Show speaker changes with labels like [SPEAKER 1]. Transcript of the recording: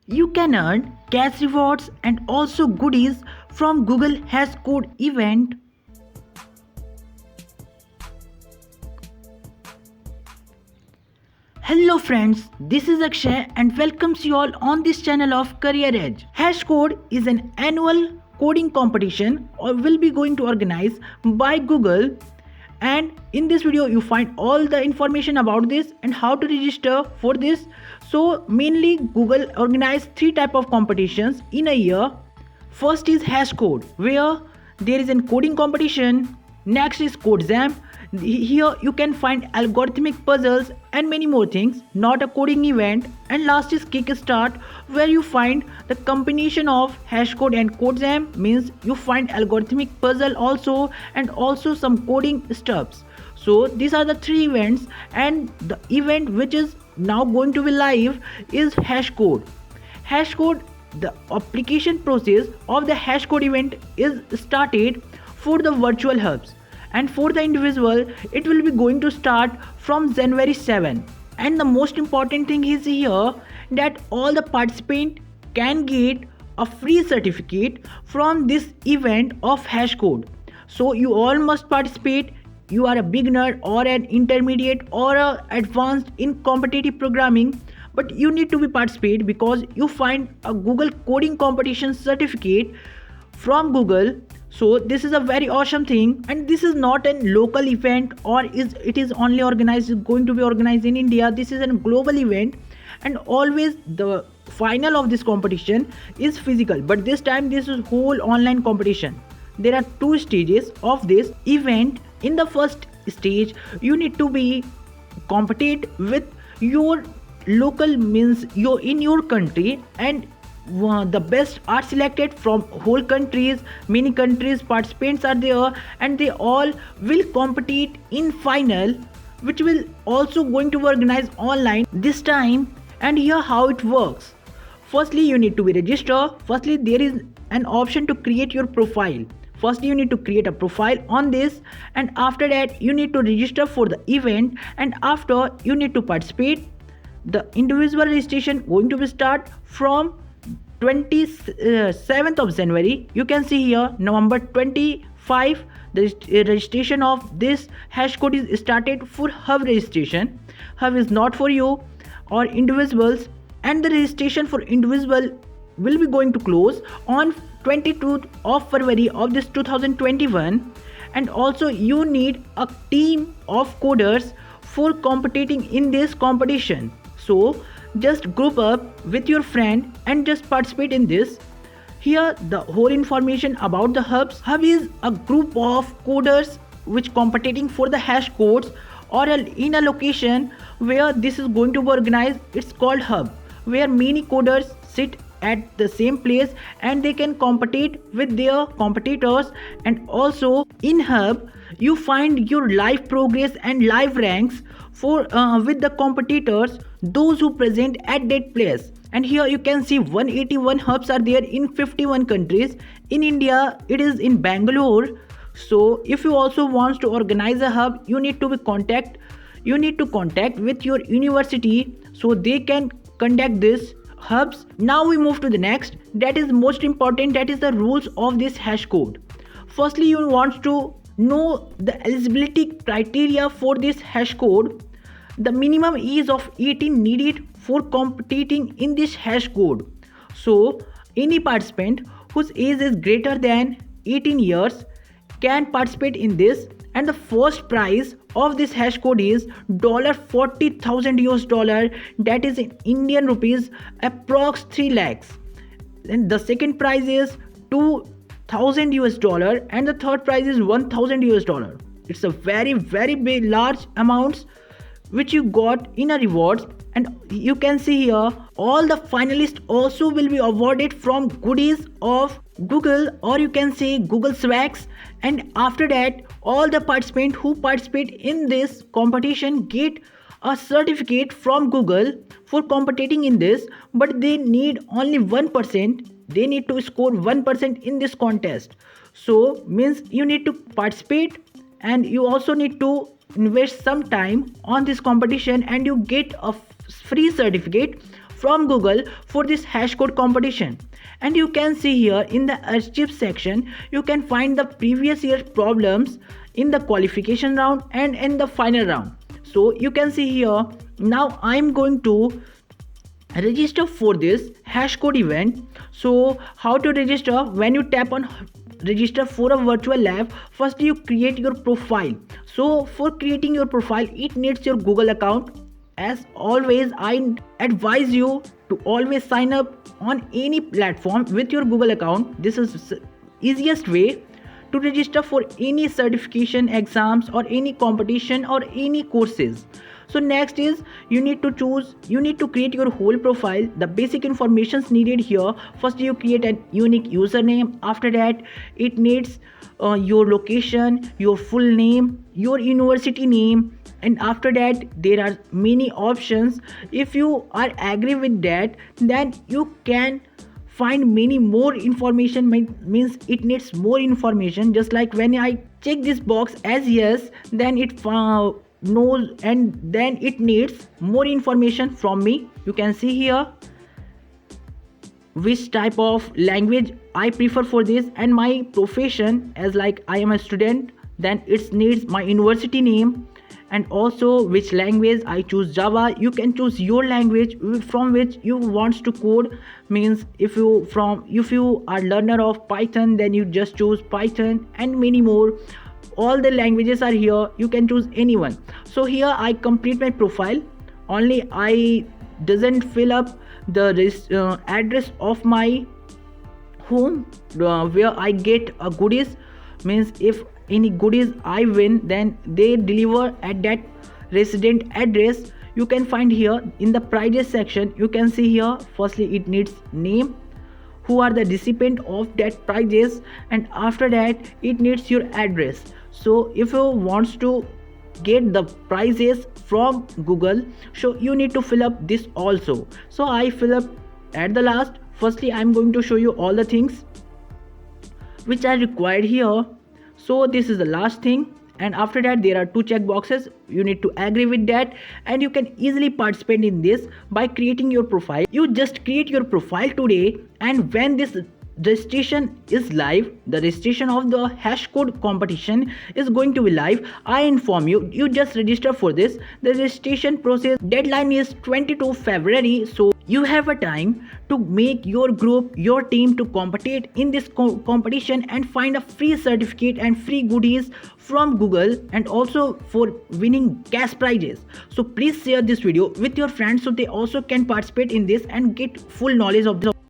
[SPEAKER 1] You can earn cash rewards and also goodies from Google Hashcode event. Hello friends, this is Akshay and welcomes you all on this channel of Career Edge. Hashcode is an annual coding competition or will be going to organize by Google, and in this video you find all the information about this and how to register for this. So mainly Google organize three type of competitions in a year. First is Hashcode, where there is a coding competition. Next is CodeJam. Here you can find algorithmic puzzles and many more things, not a coding event. And last is Kickstart, where you find the combination of Hashcode and CodeJam, means you find algorithmic puzzle also and also some coding stuffs. So these are the three events, and the event which is now going to be live is Hashcode. Hashcode, the application process of the Hashcode event is started for the virtual hubs, and for the individual it will be going to start from January 7. And the most important thing is here that all the participant can get a free certificate from this event of Hashcode. So you all must participate. You are a beginner or an intermediate or a advanced in competitive programming, but you need to be participate because you find a Google coding competition certificate from Google. So this is a very awesome thing, and this is not a local event or is it is only organized going to be organized in India. This is a global event, and always the final of this competition is physical, but this time this is whole online competition. There are two stages of this event. In the first stage you need to be compete with your local, means you in your country, and the best are selected from whole countries. Many countries participants are there, and they all will compete in final, which will also going to be organized online this time. And here how it works: firstly you need to be registered. Firstly there is an option to create your profile. Firstly you need to create a profile on this, and after that you need to register for the event, and after you need to participate. The individual registration going to be start from 27th of January. You can see here November 25 the registration of this Hashcode is started for hub registration. Hub is not for you or individuals, and the registration for individual will be going to close on 22nd of February of this 2021. And also you need a team of coders for competing in this competition. So just group up with your friend and just participate in this. Here the whole information about the hubs. Hub is a group of coders which competing for the hash codes, or in a location where this is going to be organized. It's called hub, where many coders sit at the same place and they can compete with their competitors. And also in hub you find your live progress and live ranks for with the competitors, those who present at that place. And here you can see 181 hubs are there in 51 countries. In India it is in Bangalore. So if you also want to organize a hub, you need to contact with your university so they can conduct this hubs. Now we move to the next, that is most important, that is the rules of this Hashcode. Firstly you want to know the eligibility criteria for this Hashcode. The minimum age of 18 needed for competing in this Hashcode. So any participant whose age is greater than 18 years can participate in this. And the first prize of this Hashcode is $40,000 US, that is in Indian rupees approx 3 lakhs. And the second prize is $2,000 US, and the third prize is $1,000 US. It's a very big large amounts which you got in a rewards. And you can see here all the finalists also will be awarded from goodies of Google, or you can say Google Swags. And after that all the participants who participate in this competition get a certificate from Google for competing in this, but they need only 1%. They need to score 1% in this contest. So means you need to participate, and you also need to invest some time on this competition, and you get a free certificate from Google for this hash code competition. And you can see here in the archive section, you can find the previous year problems in the qualification round and in the final round. So you can see here, now I'm going to register for this hash code event. So how to register? When you tap on register for a virtual lab, first you create your profile. So for creating your profile, it needs your Google account. As always, I advise you to always sign up on any platform with your Google account. This is easiest way to register for any certification exams or any competition or any courses. So next is you need to create your whole profile. The basic informations needed here: first you create a unique username. After that, it needs your location, your full name, your university name, and after that there are many options. If you are agree with that, then you can find many more information. Means it needs more information. Just like when I check this box as yes, then it knows, and then it needs more information from me. You can see here which type of language I prefer for this, and my profession, as like I am a student, then it needs my university name, and also which language I choose. Java, you can choose your language from which you want to code. Means if you are learner of Python, then you just choose Python, and many more. All the languages are here, you can choose anyone. So here I complete my profile. Only I doesn't fill up the address of my home where I get a goodies. Means if any goodies I win, then they deliver at that resident address. You can find here in the prizes section. You can see here, firstly it needs name, who are the recipient of that prizes, and after that it needs your address. So if you want to get the prizes from Google, so you need to fill up this also. So I fill up at the last. Firstly I'm going to show you all the things which are required here. So this is the last thing, and after that there are two check boxes. You need to agree with that, and you can easily participate in this by creating your profile. You just create your profile today, and when this registration is live, the registration of the hash code competition is going to be live, I inform you, you just register for this. The registration process deadline is 22 February. So you have a time to make your group, your team to compete in this competition and find a free certificate and free goodies from Google, and also for winning cash prizes. So please share this video with your friends so they also can participate in this and get full knowledge of this.